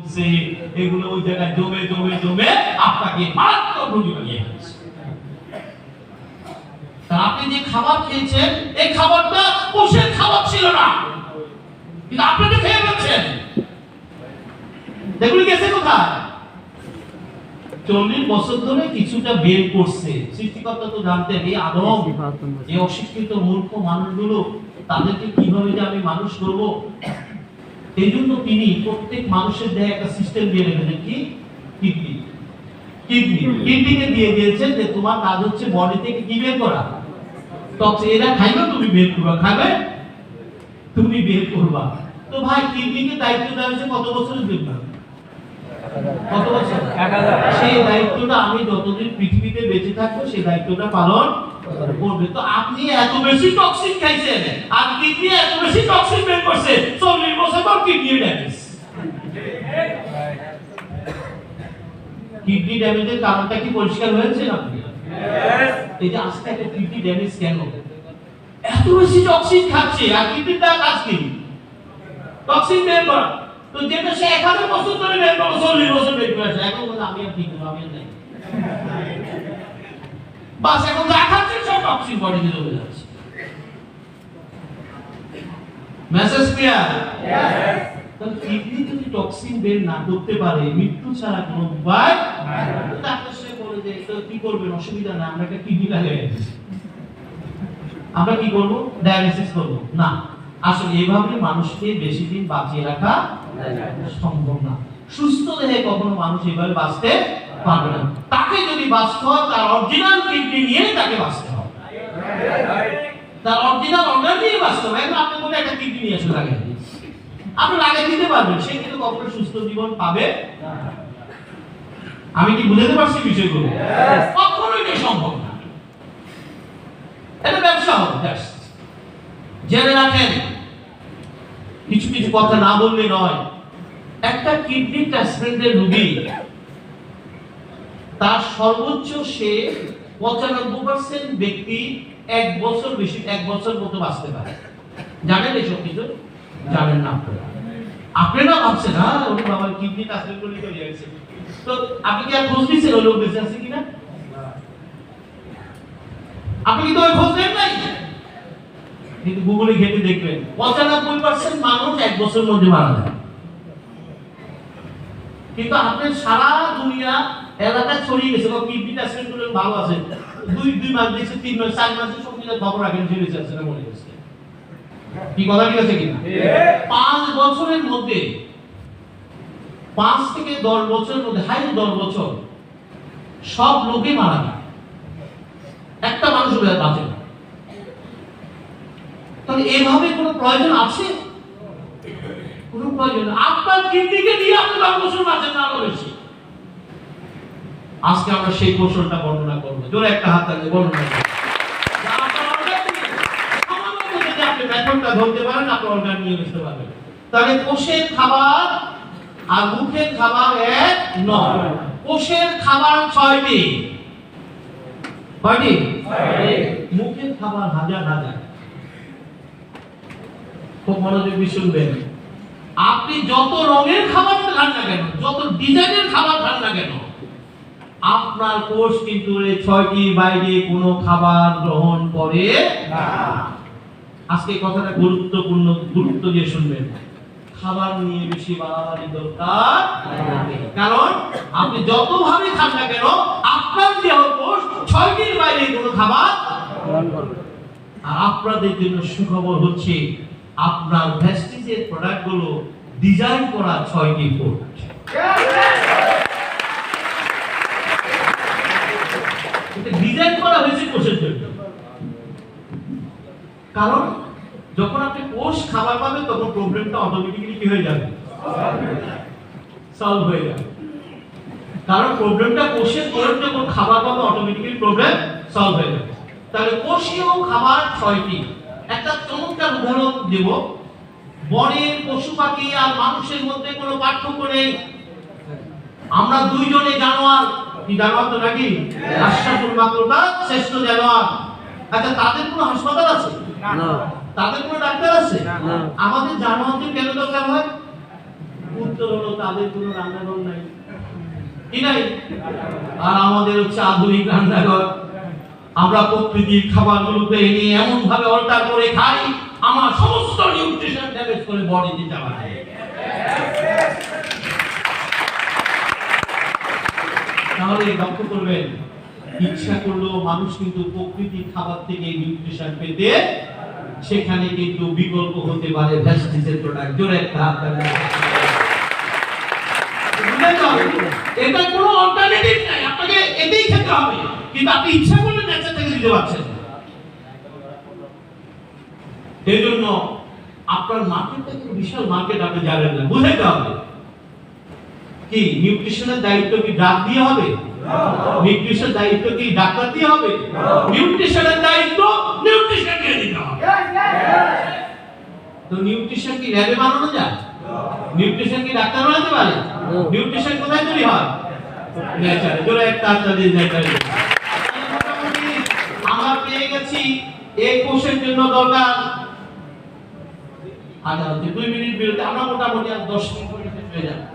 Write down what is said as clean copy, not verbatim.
চলছে, এগুলো ওই জায়গায় জমে জমে জমে আপনাকে মারাত্মক রোগী বানিয়ে ফেলছে। তা আপনি যে খাবার খেয়েছেন, এই খাবারটা কোষের খাবার ছিল না, কিন্তু আপনি তো খেয়ে ফেলছেন। এগুলো গেছে কোথায়? 40 বছর ধরে কিছুটা বের করছে। সৃষ্টিকর্তা তো জানতেন এই আদম, এই অশিক্ষিত মূর্খ মানুষগুলো, তাদেরকে কিভাবে যে আমি মানুষ করব। এই জন্য তিনি প্রত্যেক মানুষের দেহে একটা সিস্টেম দিয়ে রেখেছেন, কি? কিডনি। কিডনিকে দিয়ে দিয়েছেন যে তোমার কাজ হচ্ছে বডি থেকে কি বের করা, টক্সিন। এরা খাইবে, তুমি বের করবা, খাবে তুমি বের করবা। তো ভাই, কিডনিকে দায়িত্ব দেওয়া হয়েছে কত বছরের জন্য? কত বছর? 1000। সেই দায়িত্বটা আমি যতদিন পৃথিবীতে বেঁচে থাকবো সেই দায়িত্বটা পালন করবে। তো আপনি এত বেশি টক্সিন খাইছেন আর কিডনি এত বেশি টক্সিন বের করছে, 40 বছর পর কিডনি ড্যামেজ। কিডনি ড্যামেজের কারণটা কি পরিষ্কার হয়েছে আপনি? এই যে আজকে একটা কিডনি ড্যামেজ কেন? এত বেশি টক্সিন খাচ্ছে। আর কিডনিটা কাজ কি? টক্সিন বের করা। তো যেটা সে 1000 বছর ধরে বের করলো, 40 বছর বের করেছে, এখন বলে আমি আর ঠিক আমি আর নাই। বাস এখন যা খাচ্ছে সব টক্সিন বডিতে চলে যাচ্ছে। Message clear? यस। তো কিডনি যদি টক্সিন বের না করতে পারে, মৃত্যু ছাড়া কোনো উপায় নাই। ডাক্তার সে বলে যে তো কি করবেন, অসুবিধা না, আমরা একটা কিডনি লাগাই দিই। আমরা কি করব? ডায়ালিসিস করব না। আসলে এইভাবে মানুষকে বেশি দিন বাঁচিয়ে রাখা সম্ভব না। সুস্থ দেহে কখনো মানুষ এইভাবে বাঁচতে পারবে না। তাকে যদি বাঁচতে হয়, তার অরিজিনাল কিডনি নিয়ে তাকে বাঁচতে হবে, তার অরিজিনাল অর্গান নিয়ে বাঁচতে হবে। এখন আপনি বলে একটা কিডনি নিয়ে এসে লাগাই দিন, আপনি লাগিয়ে দিতে পারবেন, সে কিন্তু কখনো সুস্থ জীবন পাবে না। আমি কি বুঝাতে পারছি বিষয়গুলো? কখনোই এটা সম্ভব না। এটা ব্যবসা হবে। জেনে রাখেন, কিছু কিছু কথা না বললে নয়। একটা কিডনি ট্রান্সপ্লান্টের রোগী তার সর্বোচ্চ সে 95% ব্যক্তি 1 বছর বেশি, 1 বছর মতো বাঁচতে পারে। জানেন এসব কিছু? জানেন না আপনারা ভাবছেন না ওই বাবার কিডনি ট্রান্সপ্লান্ট করে চলে গেছে। তো আপনি কি আর খোঁজ নিছেন ওই লোক বেঁচে আছে কিনা? আপনি কি তো ওই খোঁজ নেন নাই? কিন্তু গুগলে ঘেটে দেখবেন 95% মানুষ 1 বছরের মধ্যে মারা যায়। কিন্তু আপনার সারা দুনিয়া এলাকা ছড়িয়ে গেছে, বা কিডনি ট্রান্সপ্লান্ট করলে ভালো আছে, 2 মাস দেখছে, 3 মাস, 4 মাসের সব কিছু খবর রাখেন, সে বেঁচে আছে না মরে গেছে। কি কথা ঠিক আছে কিনা? 5 বছরের মধ্যে, 5 থেকে 10 বছরের মধ্যে, হাই 10 বছর সব লোকে মারা যায়, একটা মানুষ বাঁচে না। তাহলে এভাবে কোনো প্রয়োজন আছে? কোনো প্রয়োজন নেই। আপনার কিডনিকে দিয়ে আপনি 10 বছর বাঁচেন না, আরো বেশি। আজকে আমরা সেই কৌশলটা বর্ণনা করব। জোরে একটা হাত তালি বর্ণনা করব। আপনি মেথডটা ধরতে পারেন, আপনি অর্গান নিয়ে বুঝতে পারবেন। তাহলে কোষের খাবার আর মুখের খাবার এক নয়। কোষের খাবার 6টি। কয়টি? 6টি। মুখের খাবার হাজার হাজার। খুব মনোযোগ দিয়ে শুনবেন। আপনি যত রঙের খাবার খান না কেন, যত ডিজাইনের খাবার খান না কেন, আপনার কোষ কিন্তু এই 6টি বাইরে কোনো খাবার গ্রহণ করে না। আজকে এই কথাটা গুরুত্বপূর্ণ, গুরুত্ব দিয়ে শুনবেন। খাবার নিয়ে বেশি বাড়াবাড়ি দরকার নেই। কারণ আপনি যতভাবে খান না কেন, আপনার দেহ কোষ 6টির বাইরে কোনো খাবার গ্রহণ করবে না। আর আপনাদের জন্য সুখবর হচ্ছে, আপনার ভেস্টিজের প্রোডাক্টগুলো ডিজাইন করা 6টি কোড। এটা ডিজাইন করা হয়েছে কোষের জন্য। কারণ যখন আপনি কোষ খাবার পাবে, তখন প্রবলেমটা অটোমেটিক্যালি কি হয়ে যাবে? সলভ হয়ে যাবে। কারণ প্রবলেমটা কোষের কোষ যখন খাবার পাবে, অটোমেটিক্যালি প্রবলেম সলভ হয়ে যাবে। তাহলে কোষীয় খাবার 6টি। একটা চমৎকার উদাহরণ দেব। বনের পশু পাখি আর মানুষের মধ্যে কোনো পার্থক্য নেই। আমরা দুইজনে জানোয়ার। কি জানোয়ার তো নাকি? আশরাফুল মাখলুকাত, শ্রেষ্ঠ জানোয়ার। আচ্ছা, তাদের কোনো হাসপাতাল আছে? না। তাদের কোনো ডাক্তার আছে? না। আমাদের জানোয়ারদের কেন দরকার হয়? উত্তর হলো তাদের কোনো রান্নাঘর নাই, কি নাই? আর আমাদের হচ্ছে আধুনিক রান্নাঘর। আমরা প্রকৃতির খাবারগুলোকে এনে এমন ভাবে অল্টার করে খাই, আমার সমস্ত নিউট্রিশন ড্যামেজ করে বডিতে যাওয়া যায়। তাহলে লক্ষ্য করবেন, ইচ্ছা করলেও মানুষ কিন্তু প্রকৃতির খাবার থেকে নিউট্রিশন পেতে, সেখানে কিন্তু বিকল্প হতে পারে ভেস্টিজের প্রোডাক্ট। জোরে একটা হাত তালি। এটা কোনো অল্টারনেটিভ নাই, আপনাকে এটাই খেতে হবে, কিন্তু আপনি ইচ্ছা করলে নেচার থেকে দিতে পারছেন। এই জন্য আপনার মার্কেটটা কিন্তু বিশাল মার্কেট, আপনি জানেন না, বুঝাইতে হবে। কি নিউট্রিশনের দায়িত্ব কি ড্রাগ দিয়ে হবে? নিউট্রিশনের দায়িত্ব কি ডাক্তার দিয়ে হবে? নিউট্রিশনের দায়িত্ব নিউট্রিশন দিয়ে দিতে হবে। তো নিউট্রিশন কি ল্যাবে বানানো যায়? নিউট্রিশন কি ডাক্তার বানাতে পারে? নিউট্রিশন কোথায় তৈরি হয়? নেচারে। জোরে একটা হাততালি দিয়ে নেচারে। আমরা পেয়ে গেছি এই কোর্সের জন্য দরকার আদালতে 2 মিনিট বিরতি, আমরা মোটামুটি আর 10 মিনিট হয়ে যাবে।